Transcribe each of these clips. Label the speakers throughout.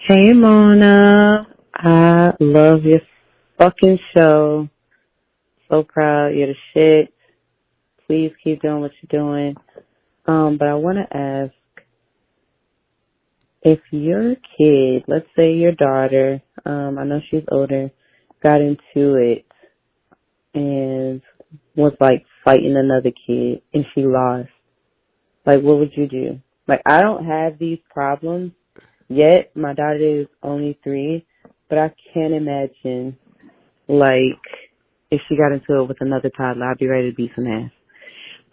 Speaker 1: Hey Mona, I love your fucking show. So proud, you're the shit. Please keep doing what you're doing. But I want to ask if your kid, let's say your daughter, I know she's older, got into it and was like fighting another kid and she lost. Like, what would you do? Like, I don't have these problems yet. My daughter is only 3, but I can't imagine. Like, if she got into it with another toddler, I'd be ready to beat some ass.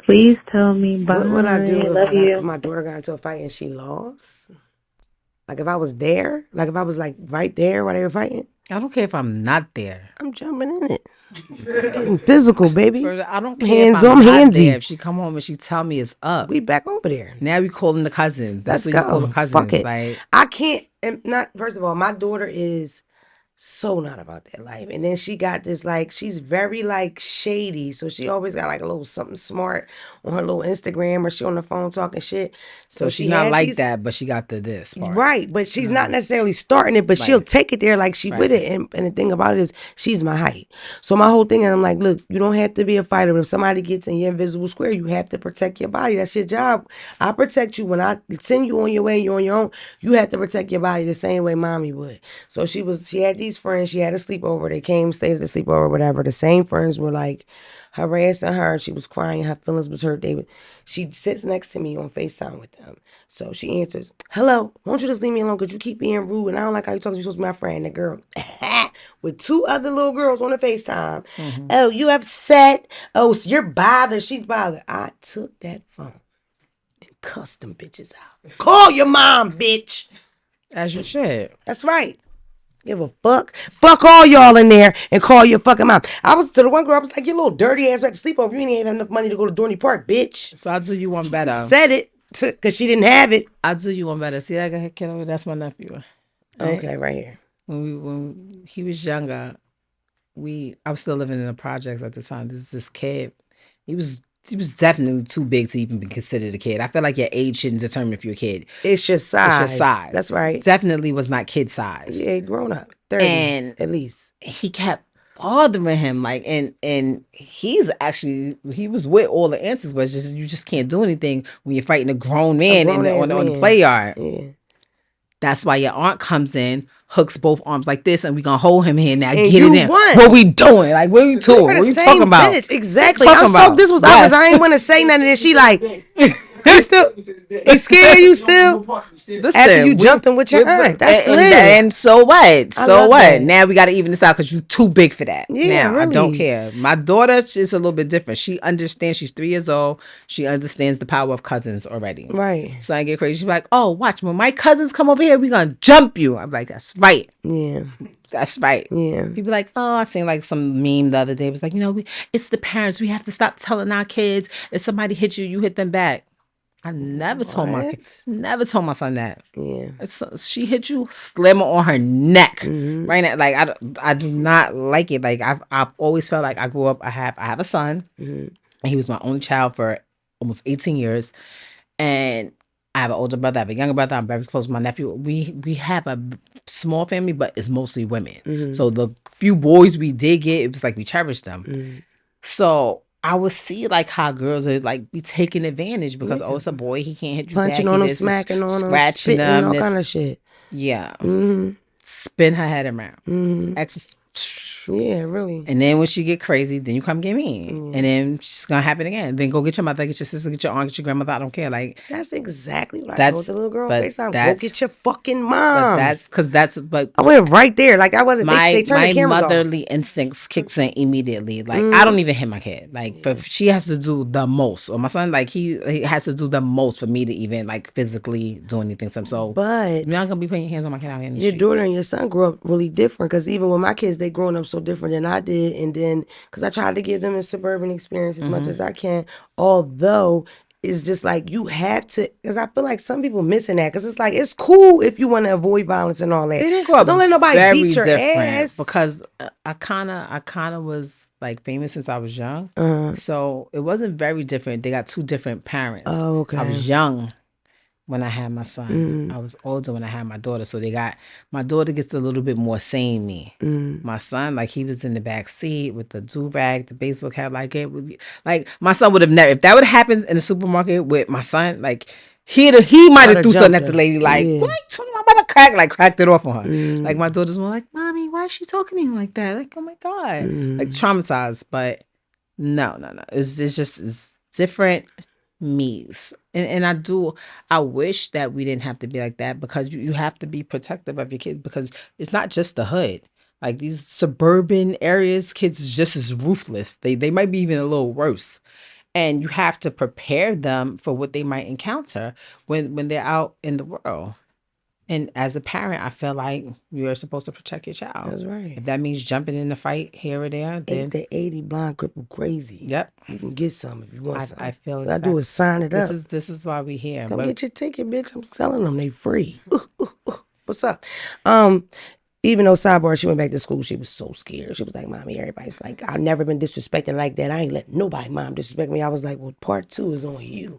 Speaker 1: Please tell me bye.
Speaker 2: What would I do if
Speaker 1: Love you.
Speaker 2: my daughter got into a fight and she lost? Like if I was there, like if I was like right there while they were fighting,
Speaker 3: I don't care if I'm not there.
Speaker 2: I'm jumping in it. I'm getting physical, baby.
Speaker 3: I don't care
Speaker 2: Hands
Speaker 3: if I'm
Speaker 2: on,
Speaker 3: not there.
Speaker 2: handsy.
Speaker 3: If she come home and she tell me it's up,
Speaker 2: We back over there.
Speaker 3: now we calling the cousins. That's
Speaker 2: Let's
Speaker 3: what you call
Speaker 2: go.
Speaker 3: the
Speaker 2: Fuck
Speaker 3: cousins.
Speaker 2: it.
Speaker 3: Like,
Speaker 2: I can't. Not first of all, my daughter is so not about that life. And then she got this like she's very like shady. So she always got like a little something smart on her little Instagram or she on the phone talking shit.
Speaker 3: so
Speaker 2: she
Speaker 3: she not
Speaker 2: had
Speaker 3: like
Speaker 2: these
Speaker 3: that, but she got this part.
Speaker 2: right, but she's not necessarily starting it, but she'll
Speaker 3: Right.
Speaker 2: take it there like she with
Speaker 3: Right.
Speaker 2: it. And the thing about it is she's my height. So my whole thing, and I'm like, look, you don't have to be a fighter. If somebody gets in your invisible square, you have to protect your body. That's your job. I protect you when I send you on your way and you're on your own. You have to protect your body the same way mommy would. So she had these friends, she had a sleepover. They came, stayed at the sleepover, whatever. The same friends were like harassing her. She was crying. Her feelings was hurt. She sits next to me on FaceTime with them. So she answers, hello, won't you just leave me alone because you keep being rude and I don't like how you talk to me. You're supposed to be my friend. The girl with 2 other little girls on the FaceTime.
Speaker 3: Mm-hmm.
Speaker 2: Oh, you upset? Oh, so you're bothered. She's bothered. I took that phone and cussed them bitches out. Call your mom, bitch.
Speaker 3: As you should.
Speaker 2: That's right. Give a fuck. Fuck all y'all in there and call your fucking mom. I was to the one girl, I was like, you little dirty ass back to sleep over. You ain't even have enough money to go to Dorney Park, bitch.
Speaker 3: So I'll do you one better.
Speaker 2: Said it because she didn't have it.
Speaker 3: I'll do you one better. See that guy killer? That's my nephew. Right?
Speaker 2: Okay, right here.
Speaker 3: When he was younger, I was still living in the projects at the time. This kid. He was definitely too big to even be considered a kid. I feel like your age shouldn't determine if you're a kid.
Speaker 2: It's your size.
Speaker 3: It's your size.
Speaker 2: That's right.
Speaker 3: Definitely was not kid size.
Speaker 2: Yeah, grown up. 30
Speaker 3: And
Speaker 2: at least.
Speaker 3: he kept bothering him, like, and he was with all the answers, but you just can't do anything when you're fighting a grown man on the play yard.
Speaker 2: Yeah.
Speaker 3: That's why your aunt comes in, hooks both arms like this, and we gonna hold him here now.
Speaker 2: And
Speaker 3: get
Speaker 2: you
Speaker 3: it in.
Speaker 2: won.
Speaker 3: What we doing? Like, what are you doing? What are you talking about?
Speaker 2: Bitch. Exactly.
Speaker 3: Talking
Speaker 2: I'm so
Speaker 3: about?
Speaker 2: this was
Speaker 3: Yes.
Speaker 2: I ain't want to say nothing. And she like, he still, he scared you still.
Speaker 3: Listen,
Speaker 2: After you jumped him with your aunt. That's lit.
Speaker 3: And so what? So what?
Speaker 2: that.
Speaker 3: Now we got to even this out because you're too big for that.
Speaker 2: Yeah,
Speaker 3: now I don't
Speaker 2: really.
Speaker 3: care. My daughter is a little bit different. She understands. She's 3 years old. She understands the power of cousins already.
Speaker 2: Right.
Speaker 3: So I get crazy. She's like, "Oh, watch when my cousins come over here, we gonna jump you." I'm like, "That's right.
Speaker 2: Yeah.
Speaker 3: That's right."
Speaker 2: Yeah.
Speaker 3: People like, "Oh, I seen like some meme the other day. It was like, it's the parents. We have to stop telling our kids if somebody hits you, you hit them back." I never told my son that.
Speaker 2: Yeah.
Speaker 3: So she hit you, slam her on her neck, right now. Like I do not like it. Like I've always felt like I grew up. I have a son, and he was my only child for almost 18 years, and I have an older brother. I have a younger brother. I'm very close with my nephew. We have a small family, but it's mostly women. So the few boys we did get, it was like we cherished them. So I would see like how girls are like be taking advantage because it's a boy, he can't hit you
Speaker 2: punching
Speaker 3: back.
Speaker 2: on them, smacking on them,
Speaker 3: scratching
Speaker 2: them, all
Speaker 3: this,
Speaker 2: kind of shit.
Speaker 3: Yeah. Spin her head around.
Speaker 2: Yeah, really.
Speaker 3: And then when she get crazy, then you come get me. And then she's gonna happen again. Then go get your mother, get your sister, get your aunt, get your grandmother. I don't care. Like
Speaker 2: that's exactly what I told the little girl. FaceTime, go get your fucking
Speaker 3: But
Speaker 2: mom.
Speaker 3: I
Speaker 2: went right there. Like I wasn't. They turned the cameras off.
Speaker 3: My motherly instincts kicks in immediately. Like I don't even hit my kid. Like but she has to do the most. Or my son, like he has to do the most for me to even like physically do anything to him. So
Speaker 2: but
Speaker 3: you're not gonna be putting your hands on my kid out here in the streets.
Speaker 2: Your daughter and your son grew up really different because even with my kids, they growing up so different than I did. And then because I tried to give them a suburban experience as much as I can, although it's just like you have to, because I feel like some people missing that because it's like it's cool if you want to avoid violence and all that.
Speaker 3: They didn't grow up.
Speaker 2: Don't let nobody
Speaker 3: very
Speaker 2: beat your
Speaker 3: different
Speaker 2: ass
Speaker 3: because I kind of was like famous since I was young, so it wasn't very different. They got 2 different parents.
Speaker 2: Oh, okay.
Speaker 3: I was young. when I had my son. I was older when I had my daughter. So my daughter gets a little bit more sane me. My son, like, he was in the back seat with the do-rag, the baseball cap, like my son would have never, if that would have happened in the supermarket with my son, like, he might have threw something at the lady, like, what are you talking about? I'm about to cracked it off on her. Like, my daughter's more like, Mommy, why is she talking to you like that? Like, oh my God. Like, traumatized. But no. It's just it's different me's. And I wish that we didn't have to be like that, because you have to be protective of your kids, because it's not just the hood. Like, these suburban areas, kids is just as ruthless. They might be even a little worse. And you have to prepare them for what they might encounter when they're out in the world. And as a parent, I feel like you're supposed to protect your child.
Speaker 2: That's right.
Speaker 3: If that means jumping in the fight here or there, then
Speaker 2: 8 to 80 blind cripple crazy.
Speaker 3: Yep.
Speaker 2: You can get some if you want some.
Speaker 3: I feel
Speaker 2: What I do is sign it up.
Speaker 3: This is why we here.
Speaker 2: Come get your ticket, bitch. I'm selling them. They free. What's up? Even though sidebar, she went back to school, she was so scared. She was like, Mommy, everybody's like, I've never been disrespected like that. I ain't let nobody mom disrespect me. I was like, well, part 2 is on you.